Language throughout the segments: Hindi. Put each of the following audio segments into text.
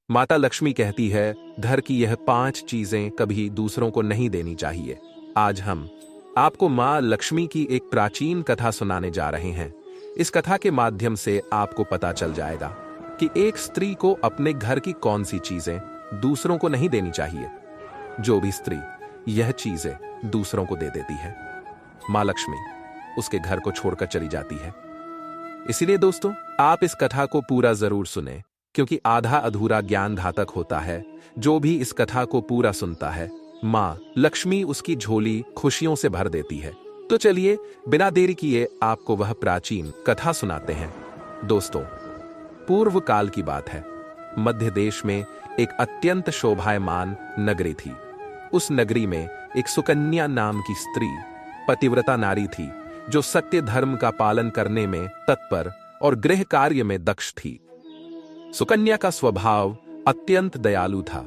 माता लक्ष्मी कहती है, घर की यह 5 चीजें कभी दूसरों को नहीं देनी चाहिए। आज हम आपको मां लक्ष्मी की एक प्राचीन कथा सुनाने जा रहे हैं। इस कथा के माध्यम से आपको पता चल जाएगा कि एक स्त्री को अपने घर की कौन सी चीजें दूसरों को नहीं देनी चाहिए। जो भी स्त्री यह चीजें दूसरों को दे देती है, मां लक्ष्मी उसके घर को छोड़कर चली जाती है। इसीलिए दोस्तों, आप इस कथा को पूरा जरूर सुने, क्योंकि आधा अधूरा ज्ञान घातक होता है। जो भी इस कथा को पूरा सुनता है, मां लक्ष्मी उसकी झोली खुशियों से भर देती है। तो चलिए बिना देरी किए आपको वह प्राचीन कथा सुनाते हैं। दोस्तों, पूर्व काल की बात है। मध्य देश में एक अत्यंत शोभायमान नगरी थी। उस नगरी में एक सुकन्या नाम की स्त्री, पतिव्रता नारी थी, जो सत्य धर्म का पालन करने में तत्पर और गृह कार्य में दक्ष थी। सुकन्या का स्वभाव अत्यंत दयालु था।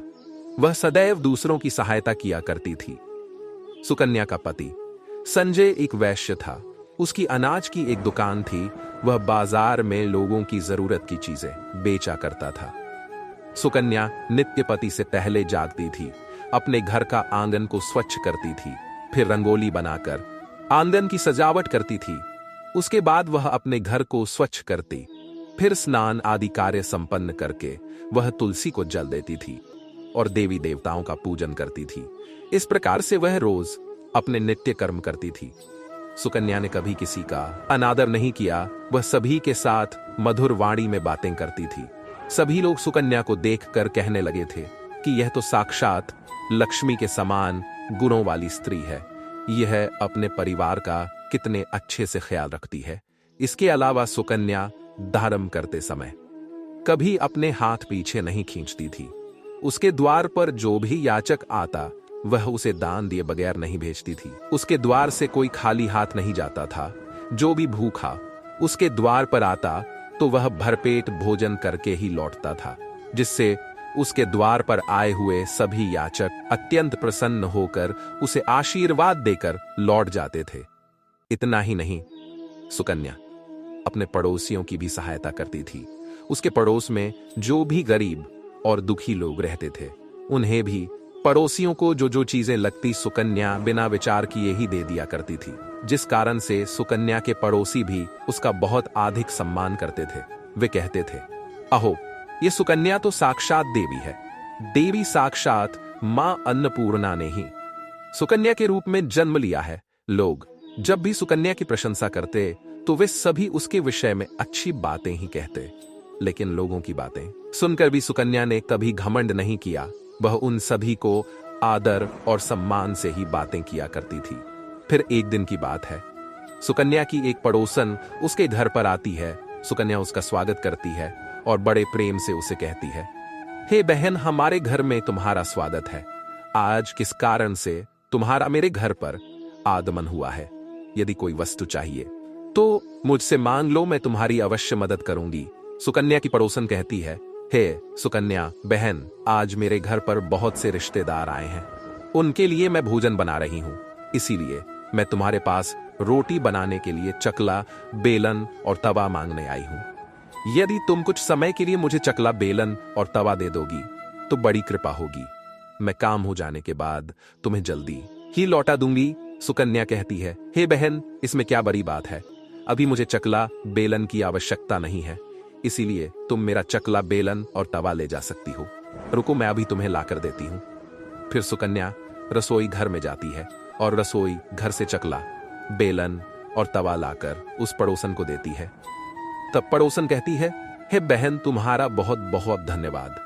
वह सदैव दूसरों की सहायता किया करती थी। सुकन्या का पति संजय एक वैश्य था। उसकी अनाज की एक दुकान थी। वह बाजार में लोगों की जरूरत की चीजें बेचा करता था। सुकन्या नित्य पति से पहले जागती थी, अपने घर का आंगन को स्वच्छ करती थी, फिर रंगोली बनाकर आंगन की सजावट करती थी। उसके बाद वह अपने घर को स्वच्छ करती, फिर स्नान आदि कार्य संपन्न करके वह तुलसी को जल देती थी और देवी देवताओं का पूजन करती थी। इस प्रकार से वह रोज अपने नित्य कर्म करती थी। सुकन्या ने कभी किसी का अनादर नहीं किया। वह सभी के साथ मधुर वाणी में बातें करती थी। सभी लोग सुकन्या को देखकर कहने लगे थे कि यह तो साक्षात लक्ष्मी के समान गुणों वाली स्त्री है। यह अपने परिवार का कितने अच्छे से ख्याल रखती है। इसके अलावा सुकन्या धर्म करते समय कभी अपने हाथ पीछे नहीं खींचती थी। उसके द्वार पर जो भी याचक आता, वह उसे दान दिए बगैर नहीं भेजती थी। उसके द्वार से कोई खाली हाथ नहीं जाता था। जो भी भूखा उसके द्वार पर आता, तो वह भरपेट भोजन करके ही लौटता था, जिससे उसके द्वार पर आए हुए सभी याचक अत्यंत प्रसन्न होकर उसे आशीर्वाद देकर लौट जाते थे। इतना ही नहीं, सुकन्या अपने पड़ोसियों की भी सहायता करती थी। उसके पड़ोस में जो भी गरीब और दुखी लोग रहते थे, उन्हें भी पड़ोसियों को जो जो चीजें लगती, सुकन्या बिना विचार किए ही दे दिया करती थी, जिस कारण से सुकन्या के पड़ोसी भी उसका बहुत अधिक सम्मान करते थे। वे कहते थे, अहो, ये सुकन्या तो साक्षात देवी है। देवी साक्षात मां अन्नपूर्णा ने ही सुकन्या के रूप में जन्म लिया है। लोग जब भी सुकन्या की प्रशंसा करते, तो वे सभी उसके विषय में अच्छी बातें ही कहते। लेकिन लोगों की बातें सुनकर भी सुकन्या ने कभी घमंड नहीं किया। वह उन सभी को आदर और सम्मान से ही बातें किया करती थी। फिर एक दिन की बात है, सुकन्या की एक पड़ोसन उसके घर पर आती है। सुकन्या उसका स्वागत करती है और बड़े प्रेम से उसे कहती है, हे बहन, हमारे घर में तुम्हारा स्वागत है। आज किस कारण से तुम्हारा मेरे घर पर आगमन हुआ है? यदि कोई वस्तु चाहिए तो मुझसे मांग लो, मैं तुम्हारी अवश्य मदद करूंगी। सुकन्या की पड़ोसन कहती है, हे सुकन्या बहन, आज मेरे घर पर बहुत से रिश्तेदार आए हैं। उनके लिए मैं भोजन बना रही हूं। इसीलिए मैं तुम्हारे पास रोटी बनाने के लिए चकला, बेलन और तवा मांगने आई हूं। यदि तुम कुछ समय के लिए मुझे चकला, बेलन और तवा दे दोगी तो बड़ी कृपा होगी। मैं काम हो जाने के बाद तुम्हें जल्दी ही लौटा दूंगी। सुकन्या कहती है, हे बहन, इसमें क्या बड़ी बात है? अभी मुझे चकला बेलन की आवश्यकता नहीं है, इसीलिए तुम मेरा चकला, बेलन और तवा ले जा सकती हो। रुको, मैं अभी तुम्हें लाकर देती हूं। फिर सुकन्या रसोई घर में जाती है और रसोई घर से चकला, बेलन और तवा लाकर उस पड़ोसन को देती है। तब पड़ोसन कहती है, हे बहन, तुम्हारा बहुत बहुत धन्यवाद।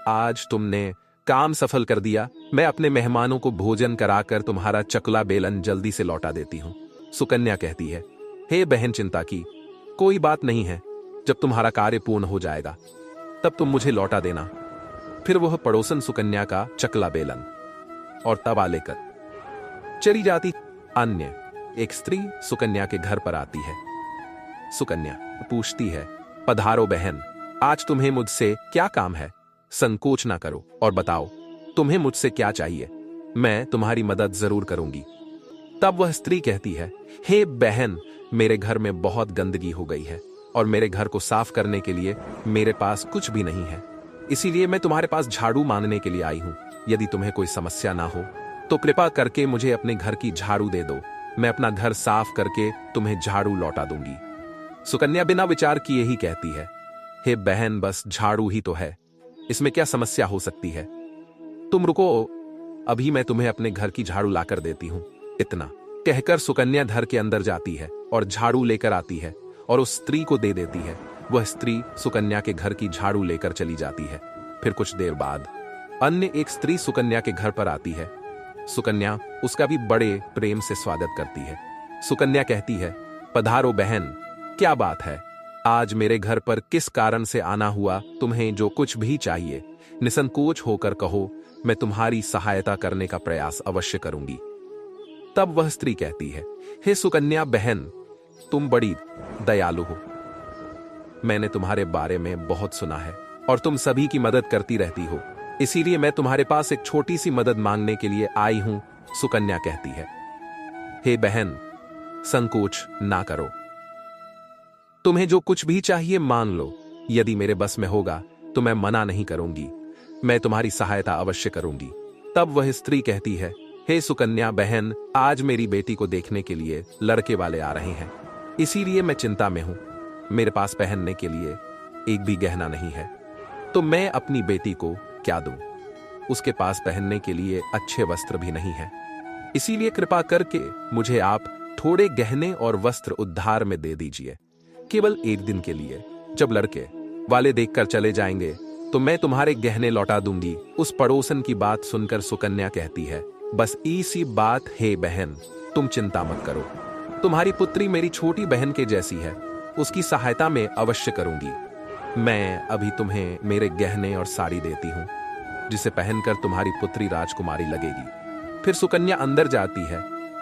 आज तुमने काम सफल कर दिया। मैं अपने मेहमानों को भोजन कराकर तुम्हारा चकला, बेलन जल्दी से लौटा देती हूं। सुकन्या कहती है, हे बहन, चिंता की कोई बात नहीं है। जब तुम्हारा कार्य पूर्ण हो जाएगा, तब तुम मुझे लौटा देना। फिर वह पड़ोसन सुकन्या का चकला, बेलन और तवा लेकर चली जाती। अन्य एक स्त्री सुकन्या के घर पर आती है। सुकन्या पूछती है, पधारो बहन, आज तुम्हें मुझसे क्या काम है? संकोच ना करो और बताओ, तुम्हें मुझसे क्या चाहिए? मैं तुम्हारी मदद जरूर करूंगी। तब वह स्त्री कहती है, हे बहन, मेरे घर में बहुत गंदगी हो गई है और मेरे घर को साफ करने के लिए मेरे पास कुछ भी नहीं है। इसीलिए मैं तुम्हारे पास झाड़ू मांगने के लिए आई हूं। यदि तुम्हें कोई समस्या ना हो तो कृपा करके मुझे अपने घर की झाड़ू दे दो। मैं अपना घर साफ करके तुम्हें झाड़ू लौटा दूंगी। सुकन्या बिना विचार किए ही कहती है, हे बहन, बस झाड़ू ही तो है, इसमें क्या समस्या हो सकती है? तुम रुको, अभी मैं तुम्हें अपने घर की झाड़ू लाकर देती हूं। इतना कहकर सुकन्या घर के अंदर जाती है और झाड़ू लेकर आती है और उस स्त्री को दे देती है। वह स्त्री सुकन्या के घर की झाड़ू लेकर चली जाती है। फिर कुछ देर बाद अन्य एक स्त्री सुकन्या के घर पर आती है। सुकन्या उसका भी बड़े प्रेम से स्वागत करती है। सुकन्या कहती है, पधारो बहन, क्या बात है? आज मेरे घर पर किस कारण से आना हुआ? तुम्हें जो कुछ भी चाहिए निसंकोच होकर कहो, मैं तुम्हारी सहायता करने का प्रयास अवश्य करूंगी। तब वह स्त्री कहती है, हे सुकन्या बहन, तुम बड़ी दयालु हो। मैंने तुम्हारे बारे में बहुत सुना है और तुम सभी की मदद करती रहती हो, इसीलिए मैं तुम्हारे पास एक छोटी सी मदद मांगने के लिए आई हूं। सुकन्या कहती है, हे बहन, संकोच ना करो, तुम्हें जो कुछ भी चाहिए मान लो। यदि मेरे बस में होगा तो मैं मना नहीं करूंगी, मैं तुम्हारी सहायता अवश्य करूंगी। तब वह स्त्री कहती है, हे सुकन्या बहन, आज मेरी बेटी को देखने के लिए लड़के वाले आ रहे हैं, इसीलिए मैं चिंता में हूं। मेरे पास पहनने के लिए एक भी गहना नहीं है, तो मैं अपनी बेटी को क्या दूं? उसके पास पहनने के लिए अच्छे वस्त्र भी नहीं है, इसीलिए कृपा करके मुझे आप थोड़े गहने और वस्त्र उधार में दे दीजिए, केवल एक दिन के लिए। जब लड़के वाले देखकर चले जाएंगे तो मैं तुम्हारे गहने लौटा दूंगी। उस पड़ोसन की बात सुनकर सुकन्या कहती है, बस इसी बात, हे बहन, तुम चिंता मत करो, तुम्हारी पुत्री मेरी छोटी बहन के जैसी है, उसकी सहायता में अवश्य करूंगी। मैं अभी तुम्हें मेरे गहने और साड़ी देती हूं, जिसे पहनकर तुम्हारी पुत्री राजकुमारी लगेगी। फिर सुकन्या अंदर जाती है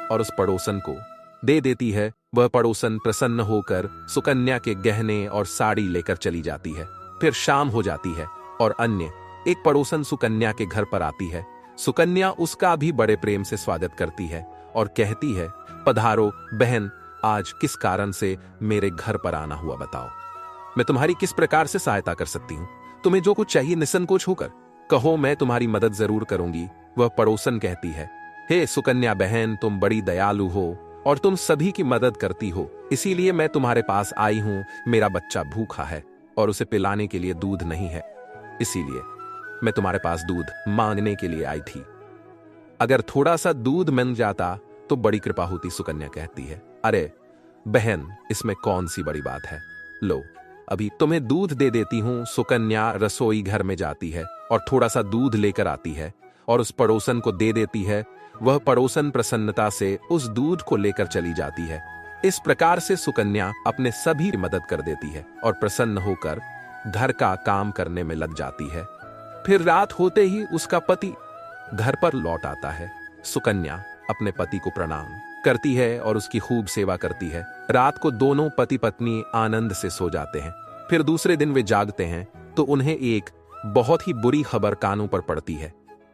और उस पड़ोसन को दे देती है। वह पड़ोसन प्रसन्न होकर सुकन्या के गहने और साड़ी लेकर चली जाती है। फिर शाम हो जाती है और अन्य एक पड़ोसन सुकन्या के घर पर आती है। सुकन्या उसका भी बड़े प्रेम से स्वागत करती है और कहती है, पधारो बहन, आज किस कारण से मेरे घर पर आना हुआ बताओ, मैं तुम्हारी किस प्रकार से सहायता कर सकती हूँ? तुम्हें जो कुछ चाहिए निसंकोच होकर कहो, मैं तुम्हारी मदद जरूर करूंगी। वह पड़ोसन कहती है, हे सुकन्या बहन, तुम बड़ी दयालु हो और तुम सभी की मदद करती हो, इसीलिए मैं तुम्हारे पास आई हूं। मेरा बच्चा भूखा है और उसे पिलाने के लिए दूध नहीं है, इसीलिए मैं तुम्हारे पास दूध मांगने के लिए आई थी। अगर थोड़ा सा दूध मिल जाता तो बड़ी कृपा होती। सुकन्या कहती है, अरे बहन, इसमें कौन सी बड़ी बात है, लो अभी तुम्हें दूध दे देती हूं। सुकन्या रसोई घर में जाती है और थोड़ा सा दूध लेकर आती है और उस पड़ोसन को दे देती है। वह पड़ोसन प्रसन्नता से उस दूध को लेकर चली जाती है। इस प्रकार से सुकन्या अपने सभी की मदद कर देती है और प्रसन्न होकर घर का काम करने में लग जाती है। फिर रात होते ही उसका पति घर पर लौट आता है। सुकन्या अपने पति को प्रणाम करती है और उसकी खूब सेवा करती है। रात को दोनों पति पत्नी आनंद से सो जाते हैं। फिर दूसरे दिन वे जागते हैं तो उन्हें एक बहुत ही बुरी खबर कानों पर पड़ती है।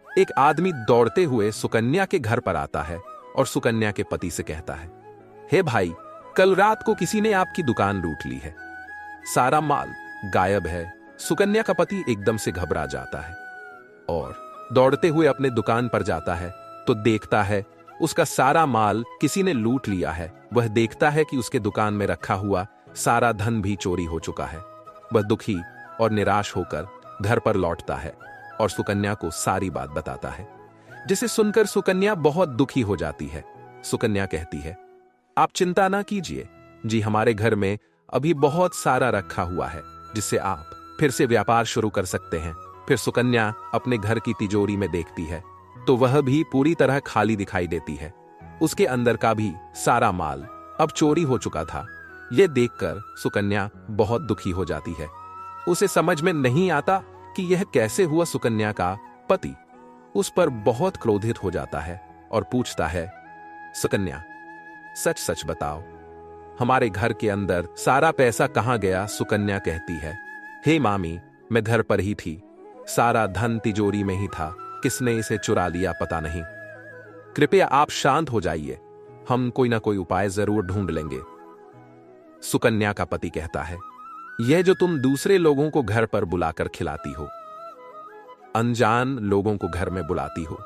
एक आदमी दौड़ते हुए सुकन्या के घर पर आता है और सुकन्या के पति से कहता है, हे भाई, कल रात को किसी ने आपकी दुकान लूट ली है, सारा माल गायब है। सुकन्या का पति एकदम से घबरा जाता है और दौड़ते हुए अपने दुकान पर जाता है तो देखता है उसका सारा माल किसी ने लूट लिया है। वह देखता है कि उसके दुकान में रखा हुआ सारा धन भी चोरी हो चुका है। वह दुखी और निराश होकर घर पर लौटता है और सुकन्या को सारी बात बताता है, जिसे सुनकर सुकन्या बहुत दुखी हो जाती है। सुकन्या कहती है, आप चिंता ना कीजिए जी, हमारे घर में अभी बहुत सारा रखा हुआ है, जिससे आप फिर से व्यापार शुरू कर सकते हैं। फिर सुकन्या अपने घर की तिजोरी में देखती है तो वह भी पूरी तरह खाली दिखाई देती है। उसके अंदर का भी सारा माल अब चोरी हो चुका था। यह देखकर सुकन्या बहुत दुखी हो जाती है। उसे समझ में नहीं आता कि यह कैसे हुआ। सुकन्या का पति उस पर बहुत क्रोधित हो जाता है और पूछता है, सुकन्या, सच सच बताओ, हमारे घर के अंदर सारा पैसा कहां गया? सुकन्या कहती है, हे मामी, मैं घर पर ही थी, सारा धन तिजोरी में ही था, किसने इसे चुरा लिया पता नहीं। कृपया आप शांत हो जाइए, हम कोई ना कोई उपाय जरूर ढूंढ लेंगे। सुकन्या का पति कहता है, यह जो तुम दूसरे लोगों को घर पर बुलाकर खिलाती हो, अनजान लोगों को घर में बुलाती हो,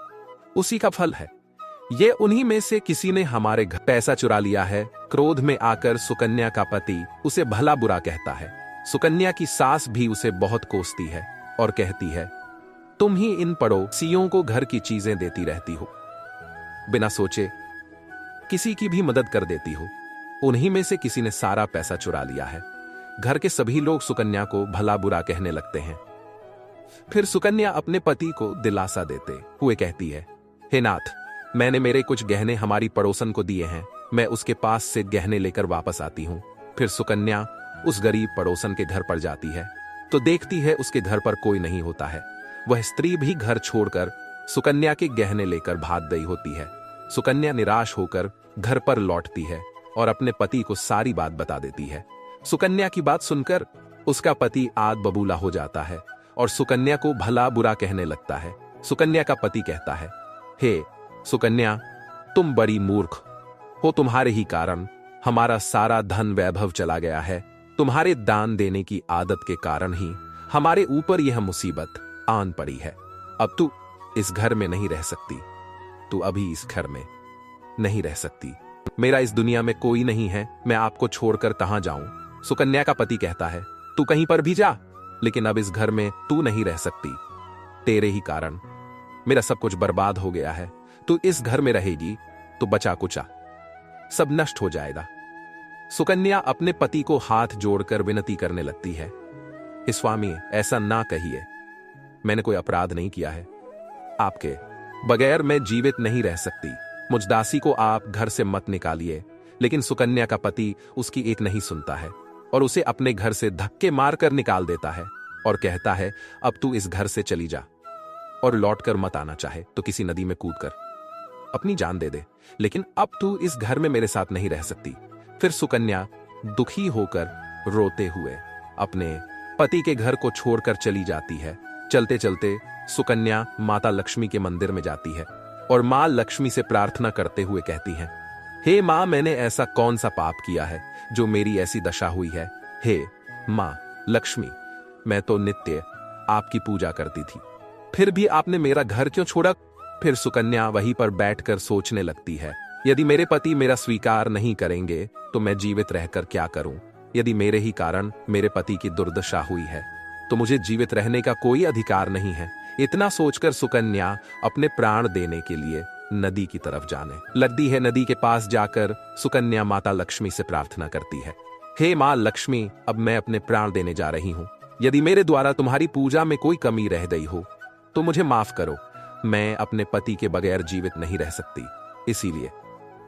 उसी का फल है। ये उन्हीं में से किसी ने हमारे घर पैसा चुरा लिया है। क्रोध में आकर सुकन्या का पति उसे भला बुरा कहता है। सुकन्या की सास भी उसे बहुत कोसती है और कहती है, तुम ही इन पड़ोसियों को घर की चीजें देती रहती हो, बिना सोचे किसी की भी मदद कर देती हो। उन्हीं में से किसी ने सारा पैसा चुरा लिया है। घर के सभी लोग सुकन्या को भला बुरा कहने लगते हैं। फिर सुकन्या अपने पति को दिलासा देते हुए कहती है, हे नाथ, मैंने मेरे कुछ गहने हमारी पड़ोसन को दिए हैं, मैं उसके पास से गहने लेकर वापस आती हूं। फिर सुकन्या उस गरीब पड़ोसन के घर पर जाती है तो देखती है उसके घर पर कोई नहीं होता है। वह स्त्री भी घर छोड़कर सुकन्या के गहने लेकर भाग गई होती है। सुकन्या निराश होकर घर पर लौटती है और अपने पति को सारी बात बता देती है। सुकन्या की बात सुनकर उसका पति आग बबूला हो जाता है और सुकन्या को भला बुरा कहने लगता है। सुकन्या का पति कहता है, हे सुकन्या, तुम बड़ी मूर्ख हो, तुम्हारे ही कारण हमारा सारा धन वैभव चला गया है। तुम्हारे दान देने की आदत के कारण ही हमारे ऊपर यह मुसीबत आन पड़ी है। अब तू इस घर में नहीं रह सकती, तू अभी इस घर में नहीं रह सकती। मेरा इस दुनिया में कोई नहीं है, मैं आपको छोड़कर कहां जाऊं। सुकन्या का पति कहता है, तू कहीं पर भी जा, लेकिन अब इस घर में तू नहीं रह सकती। तेरे ही कारण मेरा सब कुछ बर्बाद हो गया है। तू इस घर में रहेगी तो बचा कुचा सब नष्ट हो जाएगा। सुकन्या अपने पति को हाथ जोड़कर विनती करने लगती है, हे स्वामी, ऐसा ना कहिए, मैंने कोई अपराध नहीं किया है। आपके बगैर मैं जीवित नहीं रह सकती। मुझ दासी को आप घर से मत निकालिए। लेकिन सुकन्या का पति उसकी एक नहीं सुनता है और उसे अपने घर से धक्के मारकर निकाल देता है और कहता है, अब तू इस घर से चली जा और लौटकर मत आना, चाहे तो किसी नदी में कूदकर अपनी जान दे दे, लेकिन अब तू इस घर में मेरे साथ नहीं रह सकती। फिर सुकन्या दुखी होकर रोते हुए अपने पति के घर को छोड़कर चली जाती है। चलते चलते सुकन्या माता लक्ष्मी के मंदिर में जाती है और मां लक्ष्मी से प्रार्थना करते हुए कहती है, हे मां, मैंने ऐसा कौन सा पाप किया है जो मेरी ऐसी दशा हुई है। हे मां लक्ष्मी, मैं तो नित्य आपकी पूजा करती थी, फिर भी आपने मेरा घर क्यों छोड़ा। फिर सुकन्या वहीं पर बैठकर सोचने लगती है, यदि मेरे पति मेरा स्वीकार नहीं करेंगे तो मैं जीवित रहकर क्या करूं। यदि मेरे ही कारण मेरे पति की दुर्दशा हुई है तो मुझे जीवित रहने का कोई अधिकार नहीं है। इतना सोचकर सुकन्या अपने प्राण देने के लिए नदी की तरफ जाने लगती है। नदी के पास जाकर सुकन्या माता लक्ष्मी से प्रार्थना करती है, हे मां लक्ष्मी, अब मैं अपने प्राण देने जा रही हूं। यदि मेरे द्वारा तुम्हारी पूजा में कोई कमी रह गई हो तो मुझे माफ करो। मैं अपने पति के बगैर जीवित नहीं रह सकती, इसीलिए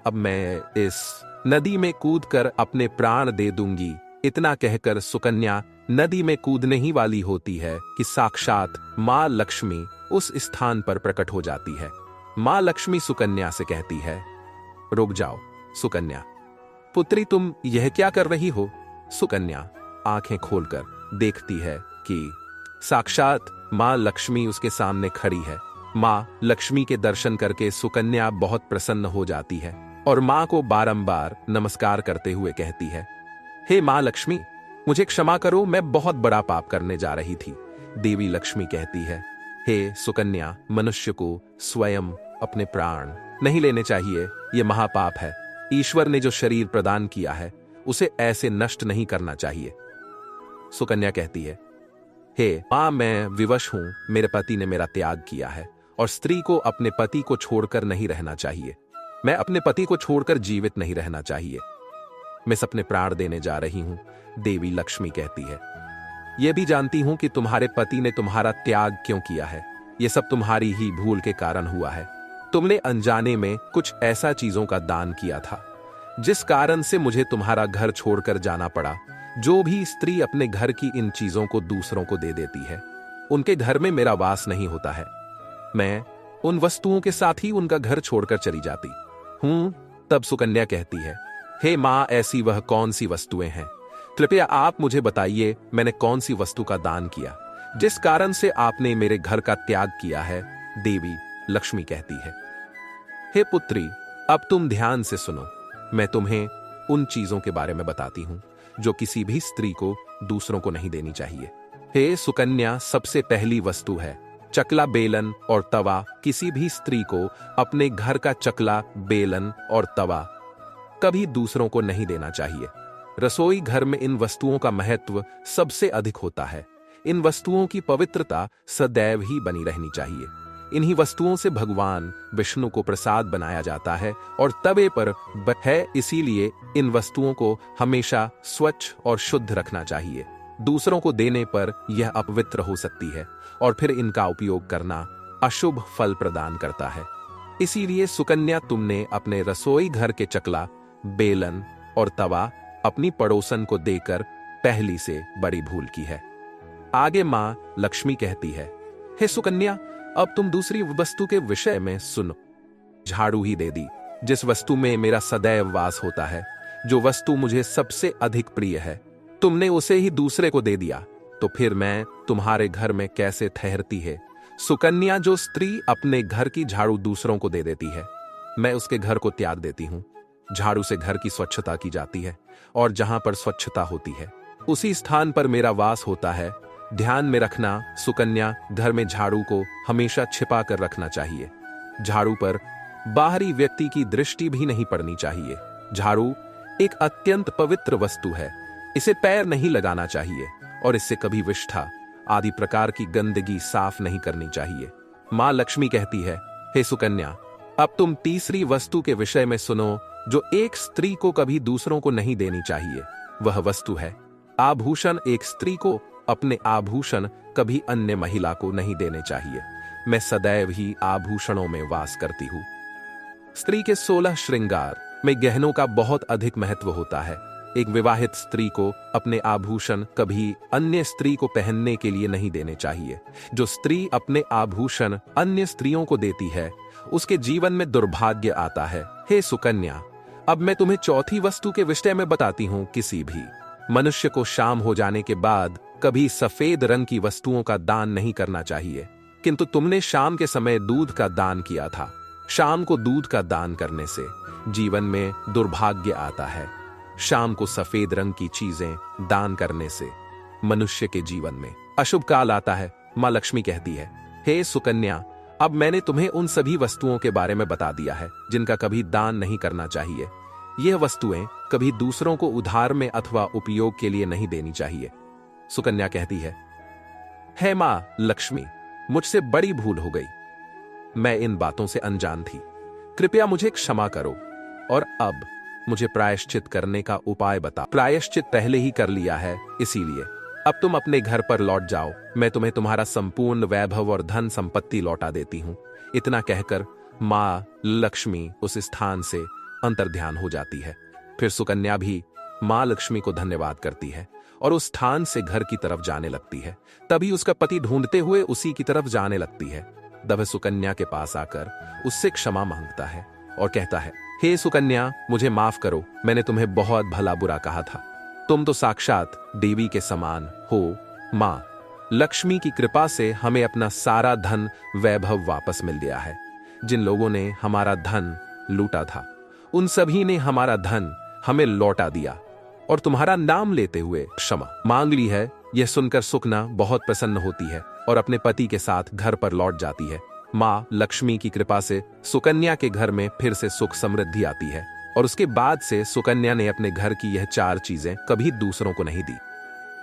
अब मैं इस नदी में कूदकर अपने प्राण दे दूंगी। इतना कहकर सुकन्या नदी में कूदने ही वाली होती है कि साक्षात मां लक्ष्मी उस स्थान पर प्रकट हो जाती है। मां लक्ष्मी सुकन्या से कहती है, रुक जाओ सुकन्या, पुत्री, तुम यह क्या कर रही हो। सुकन्या आंखें खोलकर देखती है कि साक्षात मां लक्ष्मी उसके सामने खड़ी है। मां लक्ष्मी के दर्शन करके सुकन्या बहुत प्रसन्न हो जाती है और मां को बारंबार नमस्कार करते हुए कहती है, हे मां लक्ष्मी, मुझे क्षमा करो, मैं बहुत बड़ा पाप करने जा रही थी। देवी लक्ष्मी कहती है, हे सुकन्या, मनुष्य को स्वयं अपने प्राण नहीं लेने चाहिए, यह महापाप है। ईश्वर ने जो शरीर प्रदान किया है उसे ऐसे नष्ट नहीं करना चाहिए। सुकन्या कहती है, हे मां, मैं विवश हूं, मेरे पति ने मेरा त्याग किया है और स्त्री को अपने पति को छोड़कर नहीं रहना चाहिए। मैं अपने पति को छोड़कर जीवित नहीं रहना चाहिए, मैं अपने प्राण देने जा रही हूं। देवी लक्ष्मी कहती है, यह भी जानती हूं कि तुम्हारे पति ने तुम्हारा त्याग क्यों किया है, यह सब तुम्हारी ही भूल के कारण हुआ है। तुमने अनजाने में कुछ ऐसा चीजों का दान किया था जिस कारण से मुझे तुम्हारा घर छोड़कर जाना पड़ा। जो भी स्त्री अपने घर की इन चीजों को दूसरों को दे देती है, उनके घर में मेरा वास नहीं होता है। मैं उन वस्तुओं के साथ ही उनका घर छोड़कर चली जाती हूं। तब सुकन्या कहती है, हे मां, ऐसी वह कौन सी वस्तुएं हैं, कृपया आप मुझे बताइए, मैंने कौन सी वस्तु का दान किया जिस कारण से आपने मेरे घर का त्याग किया है। देवी लक्ष्मी कहती है, हे पुत्री, अब तुम ध्यान से सुनो, मैं तुम्हें उन चीजों के बारे में बताती हूं जो किसी भी स्त्री को दूसरों को नहीं देनी चाहिए। हे सुकन्या, सबसे पहली वस्तु है चकला, बेलन और तवा। किसी भी स्त्री को अपने घर का चकला, बेलन और तवा कभी दूसरों को नहीं देना चाहिए। रसोई घर में इन वस्तुओं का महत्व सबसे अधिक होता है। इन वस्तुओं की पवित्रता सदैव ही बनी रहनी चाहिए। इन्हीं वस्तुओं से भगवान विष्णु को प्रसाद बनाया जाता है और तवे पर है, इसीलिए इन वस्तुओं को हमेशा स्वच्छ और शुद्ध रखना चाहिए। दूसरों को देने पर यह अपवित्र हो सकती है और फिर इनका उपयोग करना अशुभ फल प्रदान करता है। इसीलिए सुकन्या, तुमने अपने रसोई घर के चकला, बेलन और तवा अपनी पड़ोसन को देकर पहली से बड़ी भूल की है। आगे मां लक्ष्मी कहती है, हे सुकन्या, अब तुम दूसरी वस्तु के विषय में सुनो। झाड़ू ही दे दी, जिस वस्तु में मेरा सदैव वास होता है, जो वस्तु मुझे सबसे अधिक प्रिय है, तुमने उसे ही दूसरे को दे दिया, तो फिर मैं तुम्हारे घर में कैसे ठहरती है। सुकन्या, जो स्त्री अपने घर की झाड़ू दूसरों को दे देती है, मैं उसके घर को त्याग देती हूं। झाड़ू से घर की स्वच्छता की जाती है और जहां पर स्वच्छता होती है उसी स्थान पर मेरा वास होता है। ध्यान में रखना सुकन्या, घर में झाड़ू को हमेशा छिपा कर रखना चाहिए। झाड़ू पर बाहरी व्यक्ति की दृष्टि भी नहीं पड़नी चाहिए। झाड़ू एक अत्यंत पवित्र वस्तु है, इसे पैर नहीं लगाना चाहिए और इससे कभी विष्ठा आदि प्रकार की गंदगी साफ नहीं करनी चाहिए। मां लक्ष्मी कहती है, हे सुकन्या, अब तुम तीसरी वस्तु के विषय में सुनो, जो एक स्त्री को कभी दूसरों को नहीं देनी चाहिए। वह वस्तु है आभूषण। एक स्त्री को अपने आभूषण कभी अन्य महिला को नहीं देने चाहिए। मैं सदैव ही आभूषणों में वास करती हूं। स्त्री के 16 श्रृंगार में गहनों का बहुत अधिक महत्व होता है। एक विवाहित स्त्री को अपने आभूषण कभी अन्य स्त्री को पहनने के लिए नहीं देने चाहिए। जो स्त्री अपने आभूषण अन्य स्त्रियों को देती है, उसके जीवन में दुर्भाग्य आता है। हे सुकन्या, अब मैं तुम्हें चौथी वस्तु के विषय में बताती हूं। किसी भी मनुष्य को शाम हो जाने के बाद कभी सफेद रंग की वस्तुओं का दान नहीं करना चाहिए, किंतु तुमने शाम के समय दूध का दान किया था। शाम को दूध का दान करने से जीवन में दुर्भाग्य आता है। शाम को सफेद रंग की चीजें दान करने से मनुष्य के जीवन में अशुभ काल आता है। मां लक्ष्मी कहती है, हे सुकन्या, अब मैंने तुम्हें उन सभी वस्तुओं के बारे में बता दिया है जिनका कभी दान नहीं करना चाहिए। यह वस्तुएं कभी दूसरों को उधार में अथवा उपयोग के लिए नहीं देनी चाहिए। सुकन्या कहती है, हे मां लक्ष्मी, मुझसे बड़ी भूल हो गई। मैं इन बातों से अनजान थी। कृपया मुझे क्षमा करो और अब मुझे प्रायश्चित करने का उपाय बता। प्रायश्चित पहले ही कर लिया है, इसीलिए अब तुम अपने घर पर लौट जाओ। मैं तुम्हें तुम्हारा संपूर्ण वैभव और धन संपत्ति लौटा देती हूं। इतना कहकर मां लक्ष्मी उस स्थान से अंतर्ध्यान हो जाती है। फिर सुकन्या भी मां लक्ष्मी को धन्यवाद करती है और उस स्थान से घर की तरफ जाने लगती है। तभी उसका पति ढूंढते हुए उसी की तरफ जाने लगती है। वह सुकन्या के पास आकर उससे क्षमा मांगता है और कहता है, हे सुकन्या, मुझे माफ करो। मैंने तुम्हें बहुत भला बुरा कहा था। तुम तो साक्षात देवी के समान हो। मां लक्ष्मी की कृपा से हमें अपना सारा धन वैभव वापस मिल गया है। जिन लोगों ने हमारा धन लूटा था, उन सभी ने हमारा धन हमें लौटा दिया और तुम्हारा नाम लेते हुए क्षमा मांग ली है। यह सुनकर सुकन्या बहुत प्रसन्न होती है और अपने पति के साथ घर पर लौट जाती है। मां लक्ष्मी की कृपा से सुकन्या के घर में फिर से सुख समृद्धि आती है और उसके बाद से सुकन्या ने अपने घर की यह 4 चीजें कभी दूसरों को नहीं दी।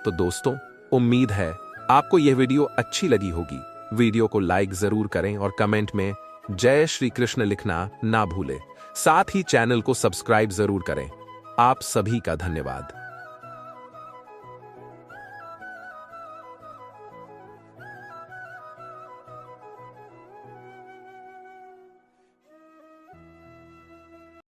तो दोस्तों, उम्मीद है आपको यह वीडियो अच्छी लगी होगी। वीडियो को लाइक जरूर करें और कमेंट में जय श्री कृष्ण लिखना ना भूलें। साथ ही चैनल को सब्सक्राइब जरूर करें। आप सभी का धन्यवाद।